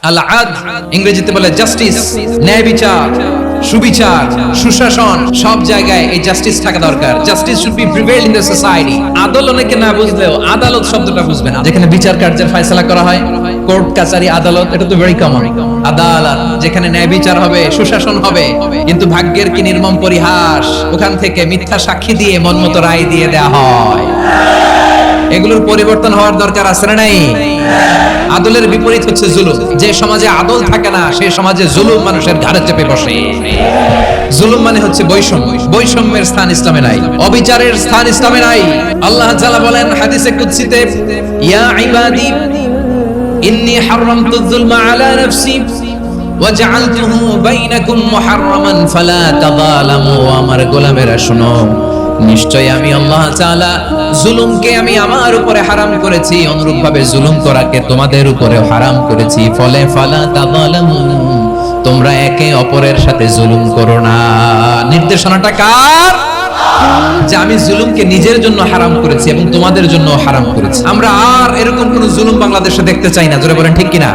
আল আদল ইংরেজিতে বলে জাস্টিস, ন্যায় বিচার, সুবিচার, সুশাসন, সব জায়গায় এই জাস্টিস থাকা দরকার। Justice should be prevail in the society. আদল অনেকে না বুঝলেও আদালত শব্দটা বুঝবে না। যেখানে বিচার কার্যের ফয়সালা করা হয়, কোর্ট কাচারি আদালত, এটা তো ভেরি কমন। আদালত যেখানে ন্যায় বিচার হবে, সুশাসন হবে। কিন্তু ভাগ্যের কি নির্মম পরিহাস, ওখান থেকে মিথ্যা সাক্ষী দিয়ে মনমতো রায় দিয়ে দেয়া হয়। এগুলোর পরিবর্তন হওয়ার দরকার আছে না নাই? আদলের বিপরীত হচ্ছে জুলুম। যে সমাজে আদল থাকে না, সেই সমাজে জুলুম মানুষের ঘাড়ে চেপে বসে। জুলুম মানে হচ্ছে বৈষম্য। বৈষম্যের স্থান ইসলামে নাই, অবিচারের স্থান ইসলামে নাই। আল্লাহ তাআলা বলেন হাদিসে কুদসিতে, ইয়া ইবাদি ইন্নী হারামতুয যুলমা আলা নাফসি ওয়া জাআলতুহু বাইনাকুম মুহাররামান ফালা তাযালামু। আমার গোলামেরা শুনো, নিশ্চয় আমি আল্লাহ তাআলা জুলুমকে আমি আমার উপরে হারাম করেছি, অনুরূপভাবে জুলুম করাকে তোমাদের উপরে হারাম করেছি। ফলে ফালা তাযালামু, তোমরা একে অপরের সাথে জুলুম করো না। নির্দেশনাটা কার? যে আমি জুলুমকে নিজের জন্য হারাম করেছি এবং তোমাদের জন্য হারাম করেছি। আমরা আর এরকম কোন জুলুম বাংলাদেশে দেখতে চাই না। জোরে বলেন ঠিক কিনা?